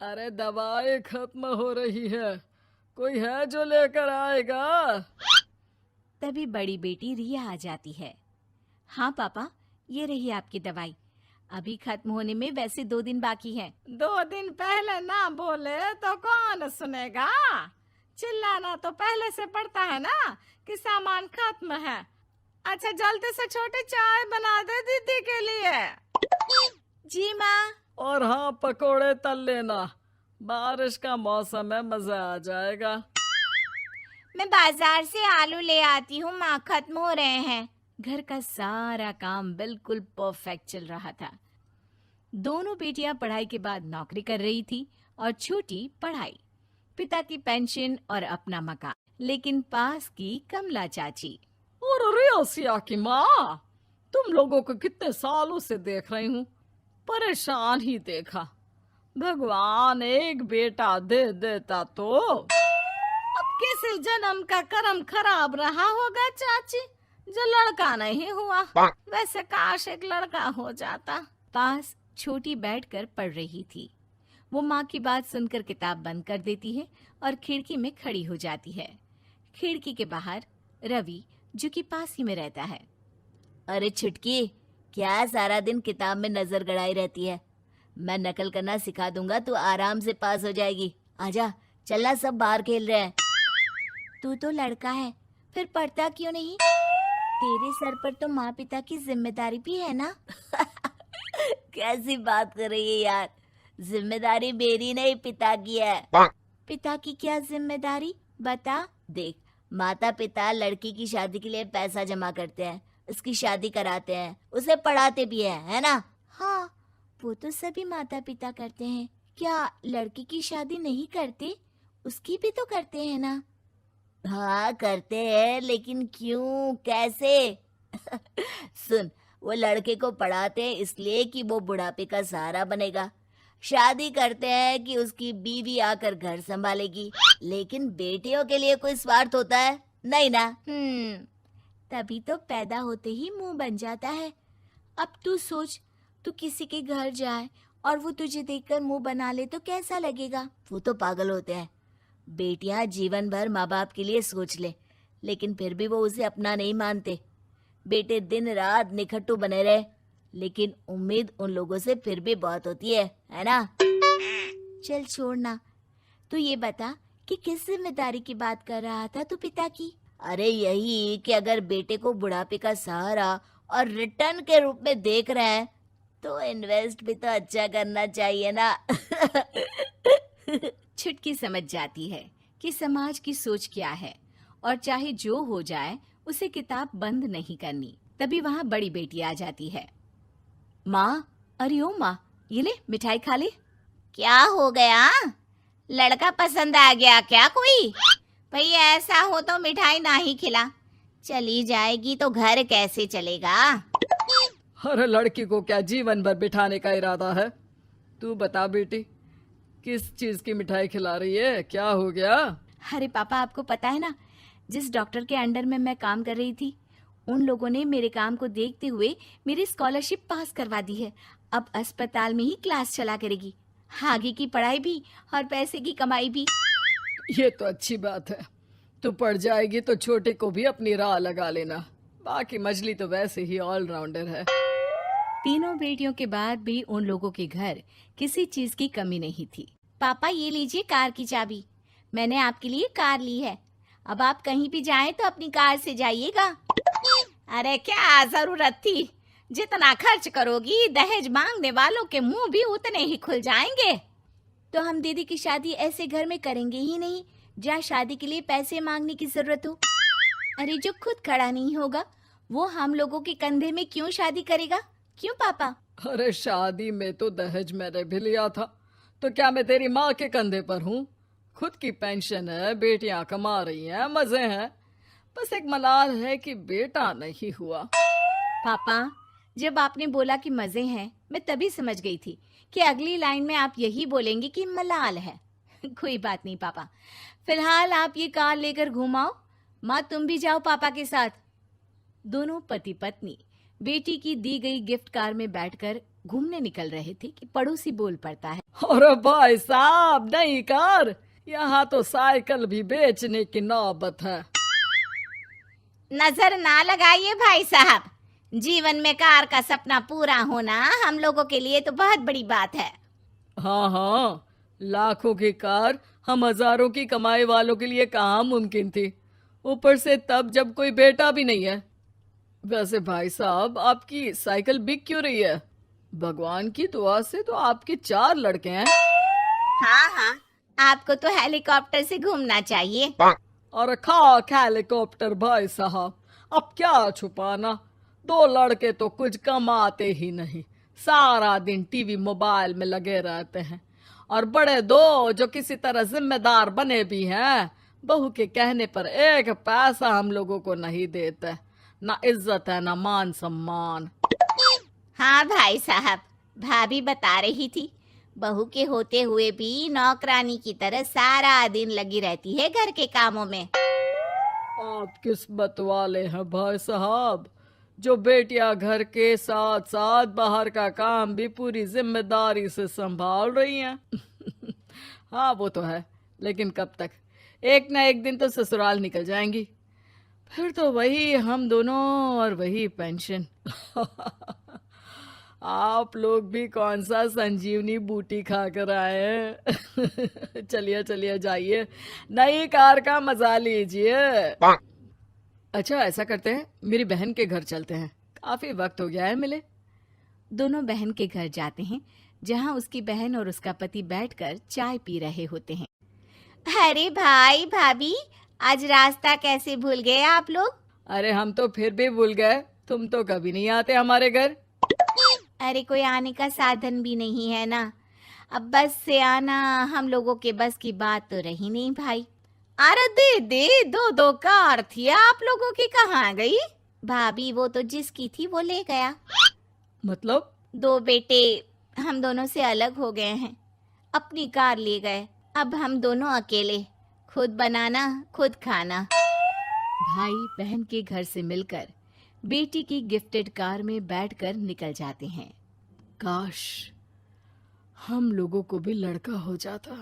अरे दवाई खत्म हो रही है, कोई है जो लेकर आएगा? तभी बड़ी बेटी रिया आ जाती है। हाँ पापा, ये रही आपकी दवाई। अभी खत्म होने में वैसे 2 दिन बाकी है। 2 दिन पहले ना बोले तो कौन सुनेगा? चिल्लाना तो पहले से पड़ता है ना कि सामान खत्म है। अच्छा जल्दी से छोटी चाय बना दे दीदी के लिए। जी माँ। और हाँ, पकोड़े तल लेना, बारिश का मौसम है, मजा आ जाएगा। मैं बाजार से आलू ले आती हूँ माँ, खत्म हो रहे हैं। घर का सारा काम बिल्कुल परफेक्ट चल रहा था। दोनों बेटियां पढ़ाई के बाद नौकरी कर रही थी और छोटी पढ़ाई, पिता की पेंशन और अपना मकान। लेकिन पास की कमला चाची। और रियासिया की माँ, तुम लोगों को कितने सालों से देख रही हूँ, परेशान ही देखा। भगवान एक बेटा दे देता तो। अब किसी जन्म का कर्म खराब रहा होगा चाची, जो लड़का नहीं हुआ। वैसे काश एक लड़का हो जाता। पास छोटी बैठकर पढ़ रही थी। वो माँ की बात सुनकर किताब बंद कर देती है और खिड़की में खड़ी हो जाती है। खिड़की के बाहर रवि, जो कि पास ही में रहता है। अरे छुटकी, क्या सारा दिन किताब में नजर गड़ाई रहती है? मैं नकल करना सिखा दूंगा, तू आराम से पास हो जाएगी। आजा, चलना, सब बाहर खेल रहे हैं। तू तो लड़का है, फिर पढ़ता क्यों नहीं? तेरे सर पर तो माँ पिता की जिम्मेदारी भी है ना। कैसी बात कर रही है यार? जिम्मेदारी मेरी नहीं, पिता की है। पिता की क्या जिम्मेदारी, बता। देख, माता पिता लड़की की शादी के लिए पैसा जमा करते हैं, उसकी शादी कराते हैं, उसे पढ़ाते भी है ना? हाँ, वो तो सभी माता पिता करते हैं। क्या लड़की की शादी नहीं करते? उसकी भी तो करते हैं ना। हाँ करते हैं, लेकिन क्यों, कैसे? सुन, वो लड़के को पढ़ाते हैं इसलिए कि वो बुढ़ापे का सहारा बनेगा। शादी करते हैं कि उसकी बीवी आकर घर संभालेगी। लेकिन बेटियों के लिए कोई स्वार्थ होता है? नहीं ना। तभी तो पैदा होते ही मुंह बन जाता है। अब तू सोच, तू किसी के घर जाए और वो तुझे देखकर मुंह बना ले तो कैसा लगेगा? वो तो पागल होते हैं। बेटियां जीवन भर माँ बाप के लिए सोच ले, लेकिन फिर भी वो उसे अपना नहीं मानते। बेटे दिन रात निखट्टू बने रहे, लेकिन उम्मीद उन लोगों से फिर भी बहुत होती है ना? चल छोड़ना, तू ये बता कि किस जिम्मेदारी की बात कर रहा था तू पिता की? अरे यही कि अगर बेटे को बुढ़ापे का सहारा और रिटर्न के रूप में देख रहे हैं तो इन्वेस्ट भी तो अच्छा करना चाहिए ना। छुटकी समझ जाती है कि समाज की सोच क्या है और चाहे जो हो जाए उसे किताब बंद नहीं करनी। तभी वहाँ बड़ी बेटी आ जाती है। माँ, अरे ओ माँ, ये ले मिठाई खा ले। क्या हो गया? लड़का पसंद आ गया क्या कोई? भाई ऐसा हो तो मिठाई ना ही खिला, चली जाएगी तो घर कैसे चलेगा? अरे लड़की को क्या जीवन भर बिठाने का इरादा है? तू बता बेटी, किस चीज की मिठाई खिला रही है, क्या हो गया? अरे पापा, आपको पता है ना, जिस डॉक्टर के अंडर में मैं काम कर रही थी, उन लोगों ने मेरे काम को देखते हुए मेरी स्कॉलरशिप पास करवा दी है। अब अस्पताल में ही क्लास चला करेगी, आगे की पढ़ाई भी और पैसे की कमाई भी। ये तो अच्छी बात है। तू पढ़ जाएगी तो छोटे को भी अपनी राह लगा लेना। बाकी मजली तो वैसे ही ऑलराउंडर है। तीनों बेटियों के बाद भी उन लोगों के घर किसी चीज की कमी नहीं थी। पापा, ये लीजिए कार की चाबी, मैंने आपके लिए कार ली है। अब आप कहीं भी जाएं तो अपनी कार से जाइएगा। अरे क्या जरूरत थी? जितना खर्च करोगी दहेज मांगने वालों के मुंह भी उतने ही खुल जाएंगे। तो हम दीदी की शादी ऐसे घर में करेंगे ही नहीं जहाँ शादी के लिए पैसे मांगने की जरूरत हो। अरे जो खुद खड़ा नहीं होगा वो हम लोगों के कंधे में क्यों शादी करेगा? क्यों पापा? अरे शादी में तो दहेज मैंने भी लिया था, तो क्या मैं तेरी माँ के कंधे पर हूँ? खुद की पेंशन है, बेटियां कमा रही हैं, मजे हैं। बस एक मलाल है कि बेटा नहीं हुआ। पापा, जब आपने बोला कि मजे हैं, मैं तभी समझ गई थी कि अगली लाइन में आप यही बोलेंगे कि मलाल है। कोई बात नहीं पापा, फिलहाल आप ये कार लेकर घुमाओ। माँ, तुम भी जाओ पापा के साथ। दोनों पति पत्नी बेटी की दी गई गिफ्ट कार में बैठकर घूमने निकल रहे थे कि पड़ोसी बोल पड़ता है। अरे भाई साहब, नहीं कार, यहाँ तो साइकिल भी बेचने की नौबत है। नजर ना लगाइए भाई साहब, जीवन में कार का सपना पूरा होना हम लोगों के लिए तो बहुत बड़ी बात है। हाँ हाँ, लाखों की कार हम हजारों की कमाई वालों के लिए कहाँ मुमकिन थी, ऊपर से तब जब कोई बेटा भी नहीं है। वैसे भाई साहब, आपकी साइकिल बिक क्यों रही है? भगवान की दुआ से तो आपके 4 लड़के हैं। हाँ हाँ, आपको तो हेलीकॉप्टर से घूमना चाहिए। और खाक हेलीकॉप्टर भाई साहब, अब क्या छुपाना, 2 लड़के तो कुछ कमाते ही नहीं, सारा दिन टीवी मोबाइल में लगे रहते हैं। और बड़े 2 जो किसी तरह जिम्मेदार बने भी हैं, बहू के कहने पर 1 पैसा हम लोगों को नहीं देते, ना इज्जत है ना मान सम्मान। हाँ भाई साहब, भाभी बता रही थी, बहू के होते हुए भी नौकरानी की तरह सारा दिन लगी रहती है घर के कामों में। आप किस्मत वाले हैं भाई साहब, जो बेटियां घर के साथ साथ बाहर का काम भी पूरी जिम्मेदारी से संभाल रही हैं। हाँ वो तो है, लेकिन कब तक? एक ना एक दिन तो ससुराल निकल जाएंगी, फिर तो वही हम दोनों और वही पेंशन। आप लोग भी कौन सा संजीवनी बूटी खा कर आए हैं? चलिए चलिए जाइए, नई कार का मजा लीजिए। अच्छा ऐसा करते हैं, मेरी बहन के घर चलते हैं, काफी वक्त हो गया है मिले। दोनों बहन के घर जाते हैं, जहाँ उसकी बहन और उसका पति बैठकर चाय पी रहे होते हैं। अरे भाई भाभी, आज रास्ता कैसे भूल गए आप लोग? अरे हम तो फिर भी भूल गए, तुम तो कभी नहीं आते हमारे घर। अरे कोई आने का साधन भी नहीं है ना, अब बस से आना हम लोगों के बस की बात तो रही नहीं भाई। अरे दे दे, 2 कार थी आप लोगों की, कहाँ गई? भाभी वो तो जिसकी थी वो ले गया। मतलब? 2 बेटे हम दोनों से अलग हो गए हैं, अपनी कार ले गए, अब हम दोनों अकेले, खुद बनाना खुद खाना। भाई बहन के घर से मिलकर बेटी की गिफ्टेड कार में बैठकर निकल जाते हैं। काश हम लोगों को भी लड़का हो जाता।